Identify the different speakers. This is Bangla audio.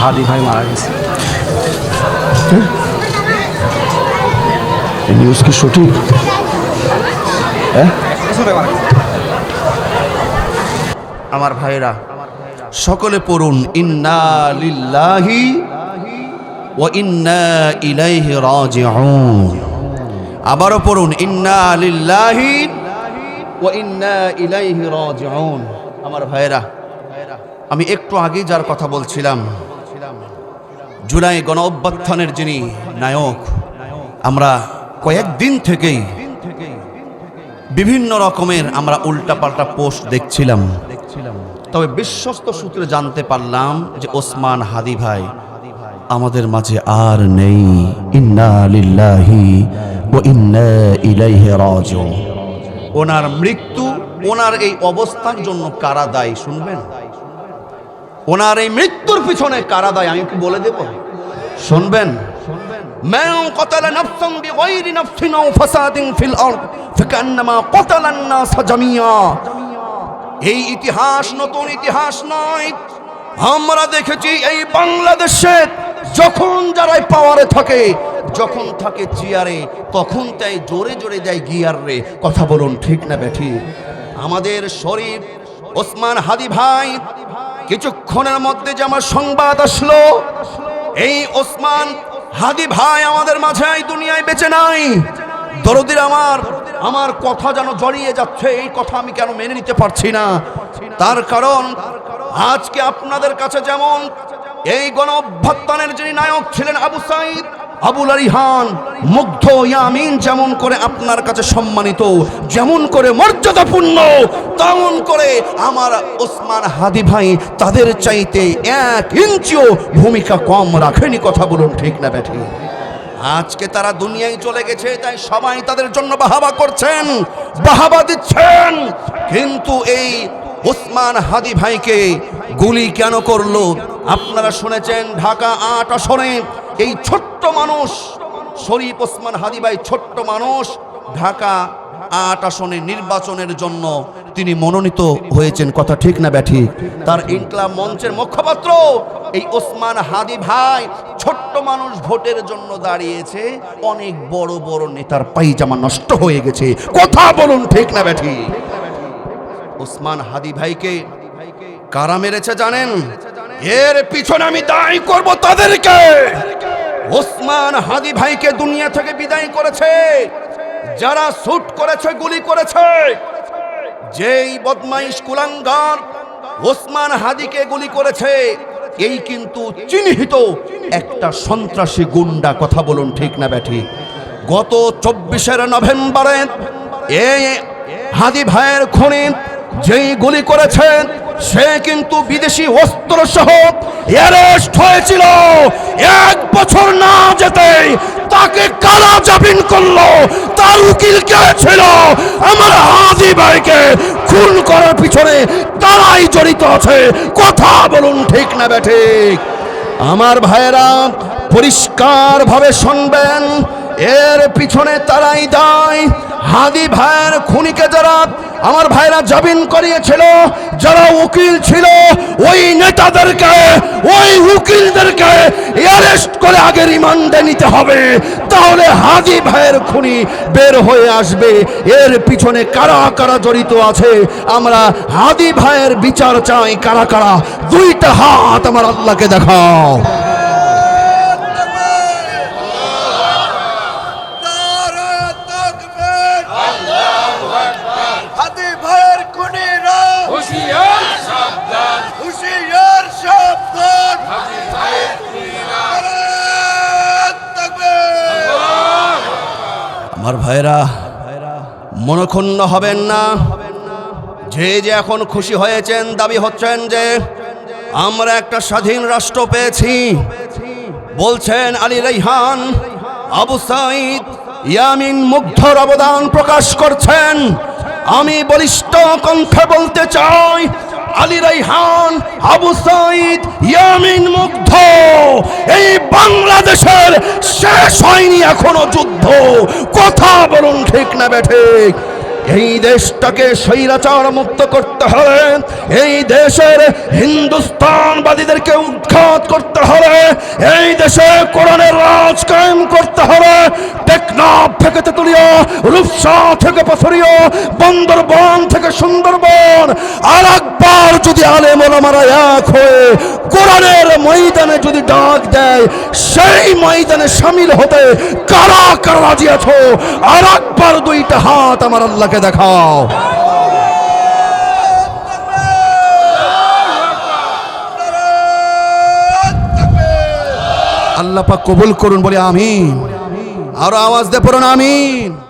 Speaker 1: হাদি ভাই মারা গেছে।
Speaker 2: এই নিউজ কি সঠিক? আমার ভাইরা সকলে পড়ুন, ইন্না লিল্লাহি ওয়া ইন্না ইলাইহি রাজিউন। আবারও পড়ুন, ইন্না লিল্লাহি ওয়া ইন্না ইলাইহি রাজিউন। আমার ভাইরা, আমি একটু আগে যার কথা বলছিলাম, জুলাই গণ অভ্যুত্থানের যিনি নায়ক, আমরা কয়েকদিন থেকেই বিভিন্ন রকমের আমরা উল্টাপাল্টা পোস্ট দেখছিলাম। তবে বিশ্বস্ত সূত্রে জানতে পারলাম যে ওসমান হাদি ভাই আমাদের মাঝে আর নেই। ইন্না লিল্লাহি ওয়া ইন্না ইলাইহি রাজিউন। ওনার মৃত্যু, ওনার এই অবস্থার জন্য কারা দায়ী শুনবেন? ওনার এই মৃত্যুর পিছনে কারা দায়ী আমি কি বলে দেব? শুনবেন? মান ক্বাতালা নাফসান বিগাইরি নাফসিন আও ফাসাদিন ফিল আরদ ফাকান্নামা ক্বাতালান নাস জামিয়া। এই ইতিহাস নতুন ইতিহাস নয়। আমরা দেখেছি এই বাংলাদেশে যখন যারাই পাওয়ারে থাকে, যখন থাকে চেয়ারে, তখন তাই জোরে জোরে দেয় গিয়ার রে। কথা বলুন ঠিক না বেঠিক? আমাদের শরীফ ওসমান হাদি ভাই, কিছুক্ষণের মধ্যে যে আমার সংবাদ আসলো, এই ওসমান হাদি ভাই আমাদের মাঝে এই দুনিয়ায় বেঁচে নাই। দরদির আমার কথা যেন জড়িয়ে যাচ্ছে। এই কথা আমি কেন মেনে নিতে পারছি না? তার কারণ আজকে আপনাদের কাছে যেমন এই গণ অভ্যুত্থানের যিনি নায়ক ছিলেন আবু সাঈদ, আবুল আরিহান, মুগ্ধ, ইয়ামিন যেমন করে আপনার কাছে সম্মানিত, যেমন করে মর্যাদাপূর্ণ, তেমন করে আমার ওসমান হাদি ভাই তাদের চাইতে 1 ইঞ্চিও ভূমিকা কম রাখেনি। কথা বলুন ঠিক না বেঠিক? আজকে তারা দুনিয়ায় চলে গেছে, তাই সবাই তাদের জন্য বাহাবা করছেন, বাহাবা দিচ্ছেন। কিন্তু এই ওসমান হাদি ভাইকে গুলি কেন করলো? আপনারা শুনেছেন ঢাকা 8 আসনে এই ছোট্ট মানুষ শরীফ ওসমান হাদি ভাই, ছোট্ট মানুষ, ঢাকা 8 আসনে নির্বাচনের জন্য তিনি মনোনীত হয়েছেন। কথা ঠিক না ব্যাঠিক? তার ইনকলাব মঞ্চের মুখপাত্র এই ওসমান হাদি ভাই, ছোট্ট মানুষ ভোটের জন্য দাঁড়িয়েছে, অনেক বড় বড় নেতার পায়জামা নষ্ট হয়ে গেছে। কথা বলুন ঠিক না ব্যাঠিক? ওসমান হাদি ভাইকে কারা মেরেছে জানেন? এর পিছনে আমি দায়ী করব তাদেরকে। ওসমান হাদি ভাইকে দুনিয়া থেকে বিদায় করেছে যারা শুট করেছে, গুলি করেছে। যেই বদমাইশ কুলাঙ্গার ওসমান হাদিকে গুলি করেছে, এই কিন্তু চিহ্নিত একটা সন্ত্রাসী গুন্ডা। কথা বলুন ঠিক না ব্যাঠিক? গত 24 নভেম্বরে এই হাদি ভাইয়ের খুনি যেই গুলি করেছেন, সে কিন্তু বিদেশি অস্ত্র সহ অ্যারেস্ট হয়েছিল। 1 বছর না যেতে তাকে কারা জামিন করলো? তার উকিল কে ছিল? আমার হাদি ভাইকে খুন করার পিছনে তারাই জড়িত আছে। কথা বলুন ঠিক না বেঠিক? আমার ভাইয়েরা পরিষ্কার ভাবে শুনবেন, এর পিছনে তারাই দায়ী। হাদি ভাইয়ের খুনিকে যারা আমার ভাইরা জামিন করিয়েছিল, যারা উকিল ছিল, ওই নেতাদেরকে, ওই উকিলদেরকে অ্যারেস্ট করে আগে রিমান্ডে নিতে হবে। তাহলে হাদি ভাইয়ের খুনি বের হয়ে আসবে। এর পিছনে কারা কারা জড়িত আছে আমরা হাদি ভাইয়ের বিচার চাই। কারা কারা? 2টা হাত আমার আল্লাহকে দেখাও। আমার ভাইরা মনক্ষুণ্ণ হবেন না। যে যে এখন খুশি হয়েছেন, দাবি হচ্ছেন যে আমরা একটা স্বাধীন রাষ্ট্র পেয়েছি, বলছেন আলী রায়হান, আবু সাঈদ, ইয়ামিন মুগ্ধর অবদান প্রকাশ করছেন। আমি বলিষ্ঠ কণ্ঠে বলতে চাই, আলী রায়হান, আবু সাঈদ, ইয়ামিন মুগ্ধ, এই বাংলাদেশের শেষ হয়নি এখনো যুদ্ধ। কথা বলুন ঠিক না বেঠিক? এই দেশটাকে স্বৈরাচার মুক্ত করতে হবে, এই দেশের হিন্দুস্তানবাদীদেরকে উৎখাত করতে হবে, এই দেশে কোরআনের রাজ কায়েম করতে হবে। টেকনাফ থেকে তেতুলিয়া, রূপসা থেকে পাথরিয়া, বান্দরবান থেকে সুন্দরবন, আর একবার যদি আলেম ওলামারা এক হয়ে কোরআনের ময়দানে যদি ডাক দেয়, সেই ময়দানে শামিল হতে কারা কারা রাজি আছো? আর একবার দুইটা হাত আমার আল্লাহকে দেখাও। আল্লাহ পাক কবুল করুন, বলে আমিন। আরো আওয়াজ দিয়ে পড়ুন আমিন।